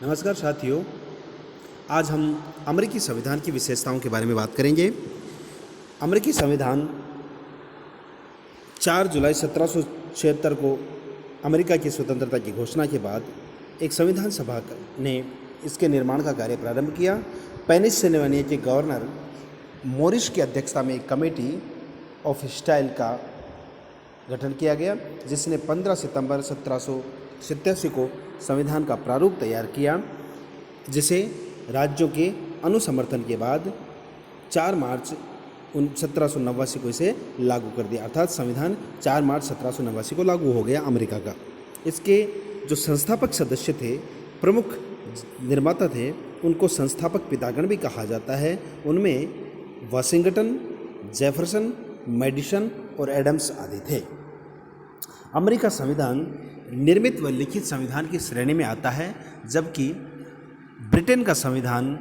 नमस्कार साथियों, आज हम अमेरिकी संविधान की विशेषताओं के बारे में बात करेंगे। अमेरिकी संविधान 4 जुलाई 1776 को अमेरिका की स्वतंत्रता की घोषणा के बाद एक संविधान सभा ने इसके निर्माण का कार्य प्रारंभ किया। पेनिसिल्वेनिया के गवर्नर मोरिस की अध्यक्षता में एक कमेटी ऑफ स्टाइल का गठन किया गया, जिसने 15 सितंबर 1787 को संविधान का प्रारूप तैयार किया, जिसे राज्यों के अनुसमर्थन के बाद 4 मार्च 1789 को इसे लागू कर दिया। अर्थात संविधान 4 मार्च 1789 को लागू हो गया अमेरिका का। इसके जो संस्थापक सदस्य थे, प्रमुख निर्माता थे, उनको संस्थापक पितागण भी कहा जाता है। उनमें वाशिंगटन, जेफरसन, मैडिसन और एडम्स आदि थे। अमेरिका संविधान निर्मित व लिखित संविधान की श्रेणी में आता है, जबकि ब्रिटेन का संविधान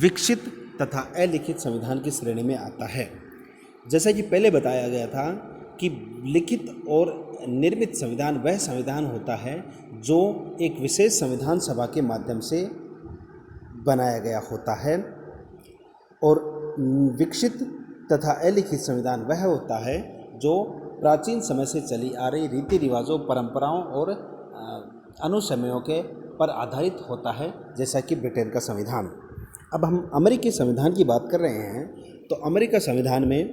विकसित तथा अलिखित संविधान की श्रेणी में आता है। जैसा कि पहले बताया गया था कि लिखित और निर्मित संविधान वह संविधान होता है जो एक विशेष संविधान सभा के माध्यम से बनाया गया होता है, और विकसित तथा अलिखित संविधान वह होता है जो प्राचीन समय से चली आ रही रीति रिवाजों, परंपराओं और अनुसमयों के पर आधारित होता है, जैसा कि ब्रिटेन का संविधान। अब हम अमेरिकी संविधान की बात कर रहे हैं, तो अमेरिका संविधान में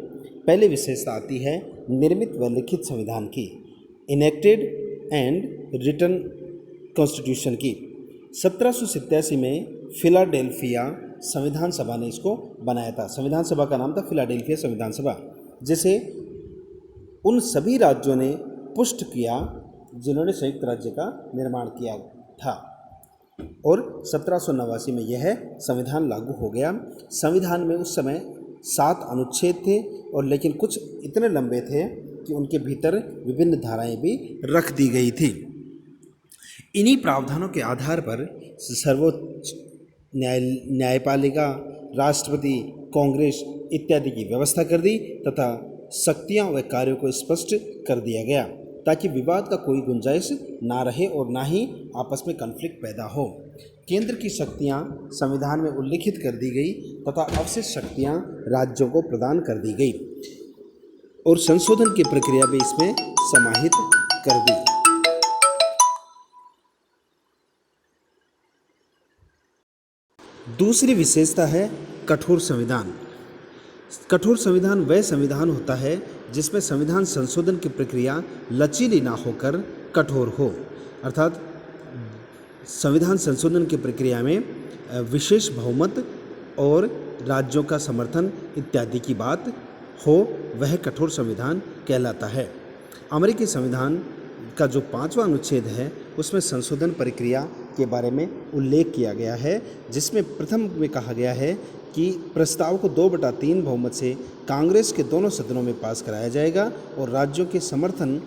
पहले विशेषता आती है निर्मित व लिखित संविधान की, इनेक्टेड एंड रिटन कॉन्स्टिट्यूशन की। 1787 में फिलाडेल्फिया संविधान सभा ने इसको बनाया था। संविधान सभा का नाम था फिलाडेल्फिया संविधान सभा, जिसे उन सभी राज्यों ने पुष्ट किया जिन्होंने संयुक्त राज्य का निर्माण किया था, और 1789 में यह संविधान लागू हो गया। संविधान में उस समय 7 अनुच्छेद थे, और लेकिन कुछ इतने लंबे थे कि उनके भीतर विभिन्न धाराएं भी रख दी गई थी। इन्हीं प्रावधानों के आधार पर सर्वोच्च न्यायपालिका, राष्ट्रपति, कांग्रेस इत्यादि की व्यवस्था कर दी तथा शक्तियां व कार्यों को स्पष्ट कर दिया गया, ताकि विवाद का कोई गुंजाइश ना रहे और ना ही आपस में कॉन्फ्लिक्ट पैदा हो। केंद्र की शक्तियां संविधान में उल्लिखित कर दी गई तथा अवशिष्ट शक्तियां राज्यों को प्रदान कर दी गई, और संशोधन की प्रक्रिया भी इसमें समाहित कर दी। दूसरी विशेषता है कठोर संविधान। कठोर संविधान वह संविधान होता है जिसमें संविधान संशोधन की प्रक्रिया लचीली ना होकर कठोर हो। अर्थात संविधान संशोधन की प्रक्रिया में विशेष बहुमत और राज्यों का समर्थन इत्यादि की बात हो, वह कठोर संविधान कहलाता है। अमेरिकी संविधान का जो 5वां अनुच्छेद है, उसमें संशोधन प्रक्रिया के बारे में उल्लेख किया गया है, जिसमें प्रथम में कहा गया है कि प्रस्ताव को 2/3 बहुमत से कांग्रेस के दोनों सदनों में पास कराया जाएगा, और राज्यों के समर्थन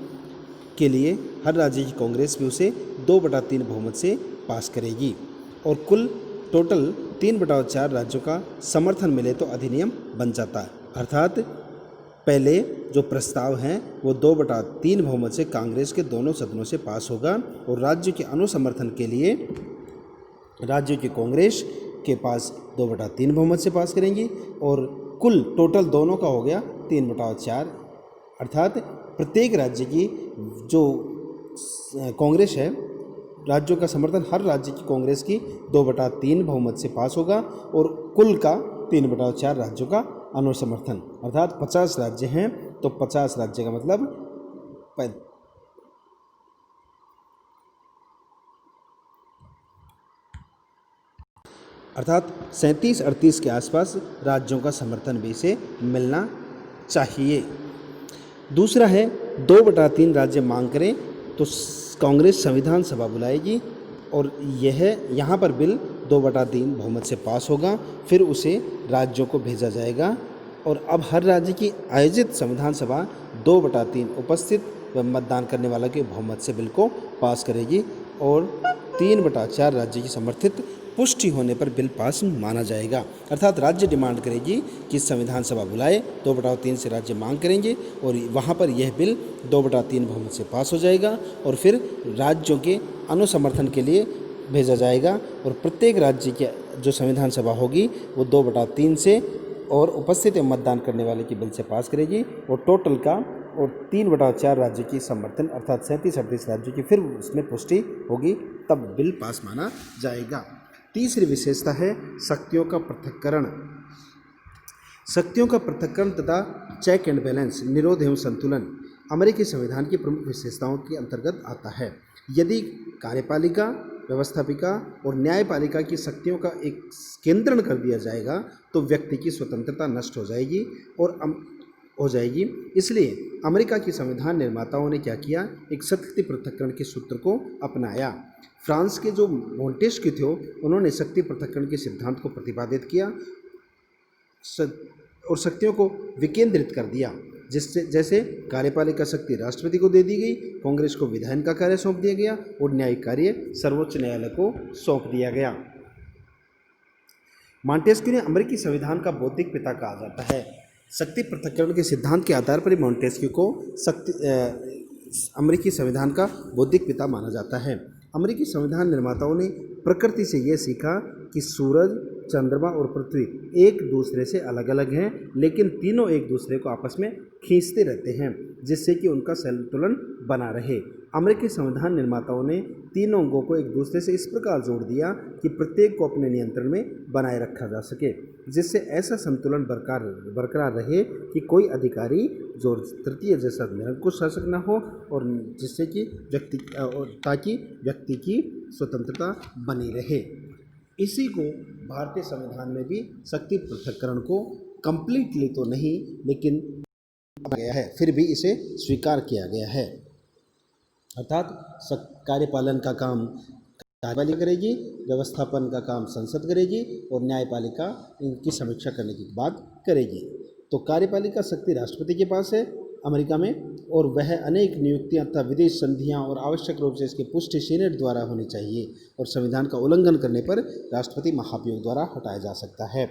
के लिए हर राज्य की कांग्रेस भी उसे 2/3 बहुमत से पास करेगी, और कुल टोटल 3/4 राज्यों का समर्थन मिले तो अधिनियम बन जाता है। अर्थात पहले जो प्रस्ताव हैं वो 2/3 बहुमत से कांग्रेस के दोनों सदनों से पास होगा, और राज्य के अनुसमर्थन के लिए राज्यों की कांग्रेस के पास 2/3 बहुमत से पास करेंगी, और कुल टोटल दोनों का हो गया 3/4। अर्थात प्रत्येक राज्य की जो कांग्रेस है, राज्यों का समर्थन हर राज्य की कांग्रेस की 2/3 बहुमत से पास होगा, और कुल का 3/4 राज्यों का अनुसमर्थन। अर्थात 50 राज्य हैं, तो 50 राज्य का मतलब अर्थात 37-38 के आसपास राज्यों का समर्थन भी इसे मिलना चाहिए। दूसरा है 2/3 राज्य मांग करें तो कांग्रेस संविधान सभा बुलाएगी, और यहाँ पर बिल 2/3 बहुमत से पास होगा, फिर उसे राज्यों को भेजा जाएगा, और अब हर राज्य की आयोजित संविधान सभा 2/3 उपस्थित व मतदान करने वाला के बहुमत से बिल को पास करेगी, और 3/4 राज्य की समर्थित पुष्टि होने पर बिल पास माना जाएगा। अर्थात राज्य डिमांड करेगी कि संविधान सभा बुलाए, 2/3 से राज्य मांग करेंगे, और वहाँ पर यह बिल 2/3 बहुमत से पास हो जाएगा, और फिर राज्यों के अनुसमर्थन के लिए भेजा जाएगा और प्रत्येक राज्य की जो संविधान सभा होगी वो 2/3 से और उपस्थित एवं मतदान करने वाले की बिल से पास करेगी और टोटल का और 3/4 राज्य की समर्थन अर्थात 37-38 राज्यों की फिर उसमें पुष्टि होगी, तब बिल पास माना जाएगा। तीसरी विशेषता है शक्तियों का पृथक्करण। शक्तियों का पृथक्करण तथा चेक एंड बैलेंस, निरोध एवं संतुलन अमेरिकी संविधान की प्रमुख विशेषताओं के अंतर्गत आता है। यदि कार्यपालिका, व्यवस्थापिका और न्यायपालिका की शक्तियों का एक केंद्रण कर दिया जाएगा तो व्यक्ति की स्वतंत्रता नष्ट हो जाएगी इसलिए अमेरिका की संविधान निर्माताओं ने क्या किया, एक शक्ति पृथक्करण के सूत्र को अपनाया। फ्रांस के जो मोंटेस्क्यू थे उन्होंने शक्ति पृथक्करण के सिद्धांत को प्रतिपादित किया और शक्तियों को विकेंद्रित कर दिया, जिससे जैसे कार्यपालिका शक्ति राष्ट्रपति को दे दी गई, कांग्रेस को विधायन का कार्य सौंप दिया गया और न्यायिक कार्य सर्वोच्च न्यायालय को सौंप दिया गया। मॉन्टेस्क्यू ने अमेरिकी संविधान का बौद्धिक पिता कहा जाता है। शक्ति पृथक्करण के सिद्धांत के आधार पर मॉन्टेस्क्यू को अमेरिकी संविधान का बौद्धिक पिता माना जाता है। अमेरिकी संविधान निर्माताओं ने प्रकृति से यह सीखा कि सूरज, चंद्रमा और पृथ्वी एक दूसरे से अलग अलग हैं, लेकिन तीनों एक दूसरे को आपस में खींचते रहते हैं जिससे कि उनका संतुलन बना रहे। अमेरिकी संविधान निर्माताओं ने तीनों अंगों को एक दूसरे से इस प्रकार जोड़ दिया कि प्रत्येक को अपने नियंत्रण में बनाए रखा जा सके, जिससे ऐसा संतुलन बरकरार रहे कि कोई अधिकारी जो तृतीय जैसा निरंकुश शासक न हो और जिससे कि ताकि व्यक्ति की स्वतंत्रता बनी रहे। इसी को भारतीय संविधान में भी शक्ति पृथक्करण को कंप्लीटली तो नहीं लेकिन गया है, फिर भी इसे स्वीकार किया गया है। अर्थात कार्यपालन का काम कार्यपालिका करेगी, व्यवस्थापन का काम संसद करेगी और न्यायपालिका इनकी समीक्षा करने के बाद करेगी। तो कार्यपालिका शक्ति राष्ट्रपति के पास है अमेरिका में और वह अनेक नियुक्तियां तथा विदेश संधियां और आवश्यक रूप से इसकी पुष्टि सीनेट द्वारा होनी चाहिए और संविधान का उल्लंघन करने पर राष्ट्रपति महाभियोग द्वारा हटाया जा सकता है।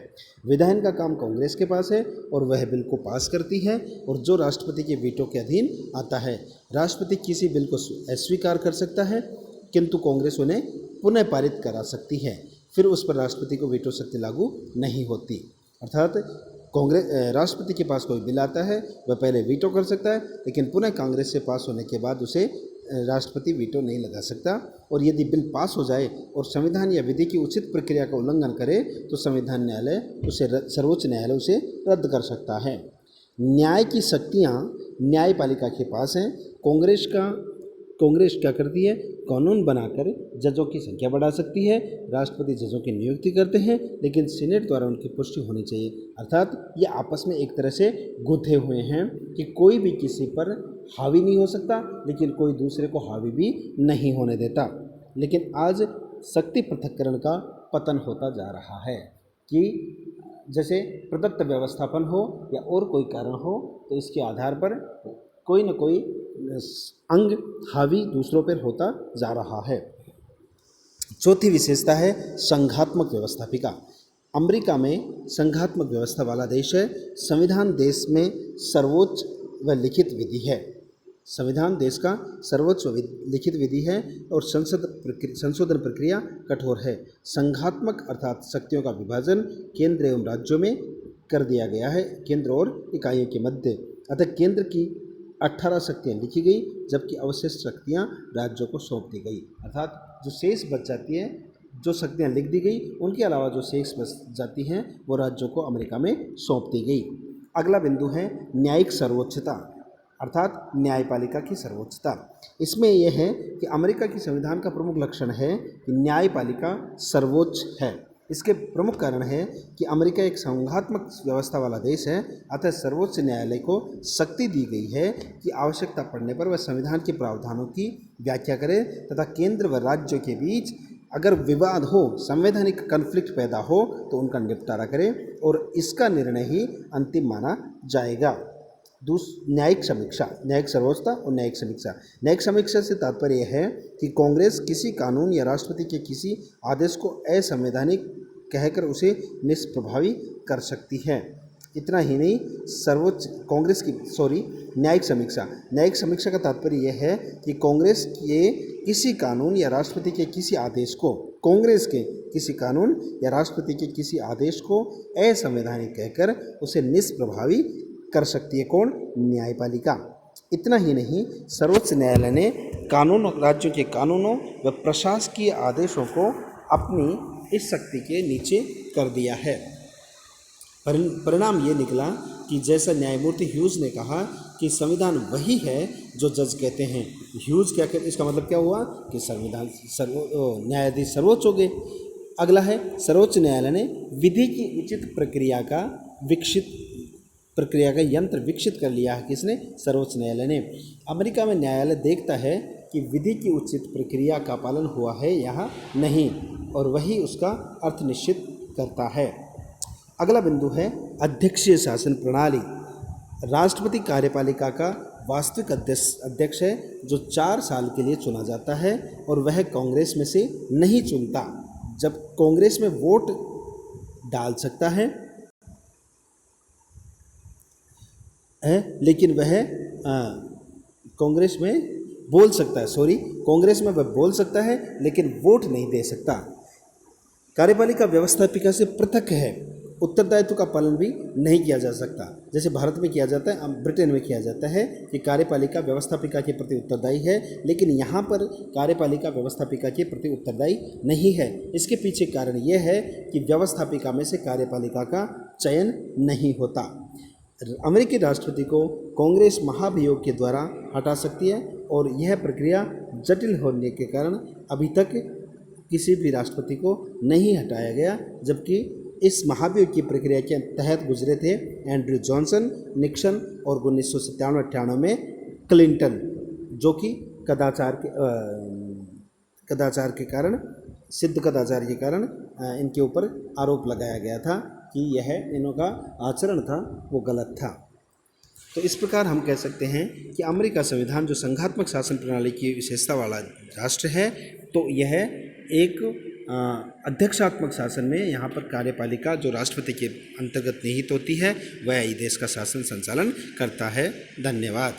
विधायन का काम कांग्रेस के पास है और वह बिल को पास करती है और जो राष्ट्रपति के वीटो के अधीन आता है। राष्ट्रपति किसी बिल को अस्वीकार कर सकता है किंतु कांग्रेस उन्हें पुनः पारित करा सकती है, फिर उस पर राष्ट्रपति को वीटो शक्ति लागू नहीं होती। अर्थात राष्ट्रपति के पास कोई बिल आता है वह पहले वीटो कर सकता है, लेकिन पुनः कांग्रेस से पास होने के बाद उसे राष्ट्रपति वीटो नहीं लगा सकता और यदि बिल पास हो जाए और संविधान या विधि की उचित प्रक्रिया का उल्लंघन करे तो संविधान न्यायालय उसे सर्वोच्च न्यायालय उसे रद्द कर सकता है। न्याय की शक्तियाँ न्यायपालिका के पास हैं। कांग्रेस क्या करती है, कानून बनाकर जजों की संख्या बढ़ा सकती है। राष्ट्रपति जजों की नियुक्ति करते हैं लेकिन सीनेट द्वारा उनकी पुष्टि होनी चाहिए। अर्थात ये आपस में एक तरह से गुथे हुए हैं कि कोई भी किसी पर हावी नहीं हो सकता लेकिन कोई दूसरे को हावी भी नहीं होने देता। लेकिन आज शक्ति पृथक्करण का पतन होता जा रहा है कि जैसे प्रदत्त व्यवस्थापन हो या और कोई कारण हो तो इसके आधार पर कोई न कोई अंग हावी दूसरों पर होता जा रहा है। चौथी विशेषता है संघात्मक व्यवस्थापिका। अमेरिका में संघात्मक व्यवस्था वाला देश है। संविधान देश में सर्वोच्च व लिखित विधि है। संविधान देश का सर्वोच्च लिखित विधि है और संशोधन प्रक्रिया कठोर है। संघात्मक अर्थात शक्तियों का विभाजन केंद्र एवं राज्यों में कर दिया गया है, केंद्र और इकाइयों के मध्य। अतः केंद्र की 18 शक्तियाँ लिखी गई जबकि अवशिष्ट शक्तियाँ राज्यों को सौंप दी गई। अर्थात जो शेष बच जाती है, जो शक्तियाँ लिख दी गई उनके अलावा जो शेष बच जाती हैं वो राज्यों को अमेरिका में सौंप दी गई। अगला बिंदु है न्यायिक सर्वोच्चता अर्थात न्यायपालिका की सर्वोच्चता। इसमें यह है कि अमेरिका की संविधान का प्रमुख लक्षण है कि न्यायपालिका सर्वोच्च है। इसके प्रमुख कारण है कि अमेरिका एक संघात्मक व्यवस्था वाला देश है, अतः सर्वोच्च न्यायालय को शक्ति दी गई है कि आवश्यकता पड़ने पर वह संविधान के प्रावधानों की व्याख्या करे तथा केंद्र व राज्यों के बीच अगर विवाद हो, संवैधानिक कन्फ्लिक्ट पैदा हो तो उनका निपटारा करे और इसका निर्णय ही अंतिम माना जाएगा। न्यायिक समीक्षा, न्यायिक सर्वोच्चता और न्यायिक समीक्षा। न्यायिक समीक्षा से तात्पर्य यह है कि कांग्रेस किसी कानून या राष्ट्रपति के किसी आदेश को असंवैधानिक कहकर उसे निष्प्रभावी कर सकती है। इतना ही नहीं, न्यायिक समीक्षा। न्यायिक समीक्षा का तात्पर्य यह है कि कांग्रेस के किसी कानून या राष्ट्रपति के किसी आदेश को, कांग्रेस के किसी कानून या राष्ट्रपति के किसी आदेश को असंवैधानिक कहकर उसे निष्प्रभावी कर सकती है। कौन? न्यायपालिका। इतना ही नहीं, सर्वोच्च न्यायालय ने कानून, राज्यों के कानूनों व प्रशासकीय आदेशों को अपनी इस शक्ति के नीचे कर दिया है। परिणाम ये निकला कि जैसा न्यायमूर्ति ह्यूज ने कहा कि संविधान वही है जो जज कहते हैं। ह्यूज क्या कहते, इसका मतलब क्या हुआ कि संविधान न्यायाधीश सर्वोच्च हो गए। अगला है, सर्वोच्च न्यायालय ने विधि की उचित प्रक्रिया का यंत्र विकसित कर लिया है। किसने? सर्वोच्च न्यायालय ने। अमेरिका में न्यायालय देखता है कि विधि की उचित प्रक्रिया का पालन हुआ है या नहीं, और वही उसका अर्थ निश्चित करता है। अगला बिंदु है अध्यक्षीय शासन प्रणाली। राष्ट्रपति कार्यपालिका का वास्तविक अध्यक्ष है, जो 4 साल के लिए चुना जाता है और वह कांग्रेस में से नहीं चुनता। जब कांग्रेस में वोट डाल सकता है लेकिन वह कांग्रेस में बोल सकता है, कांग्रेस में वह बोल सकता है लेकिन वोट नहीं दे सकता। कार्यपालिका व्यवस्थापिका से पृथक है। उत्तरदायित्व का पालन भी नहीं किया जा सकता। जैसे भारत में किया जाता है, ब्रिटेन में किया जाता है कि कार्यपालिका व्यवस्थापिका के प्रति उत्तरदायी है, लेकिन यहाँ पर कार्यपालिका व्यवस्थापिका के प्रति उत्तरदायी नहीं है। इसके पीछे कारण यह है कि व्यवस्थापिका में से कार्यपालिका का चयन नहीं होता। अमेरिकी राष्ट्रपति को कांग्रेस महाभियोग के द्वारा हटा सकती है, और यह प्रक्रिया जटिल होने के कारण अभी तक किसी भी राष्ट्रपति को नहीं हटाया गया, जबकि इस महाभियोग की प्रक्रिया के तहत गुजरे थे एंड्रयू जॉनसन, निक्सन और 1997-98 में क्लिंटन, जो कि कदाचार के कारण इनके ऊपर आरोप लगाया गया था कि यह इनका आचरण था वो गलत था। तो इस प्रकार हम कह सकते हैं कि अमेरिका संविधान जो संघात्मक शासन प्रणाली की विशेषता वाला राष्ट्र है, तो यह एक अध्यक्षात्मक शासन में यहाँ पर कार्यपालिका जो राष्ट्रपति के अंतर्गत निहित होती है, वह देश का शासन संचालन करता है। धन्यवाद।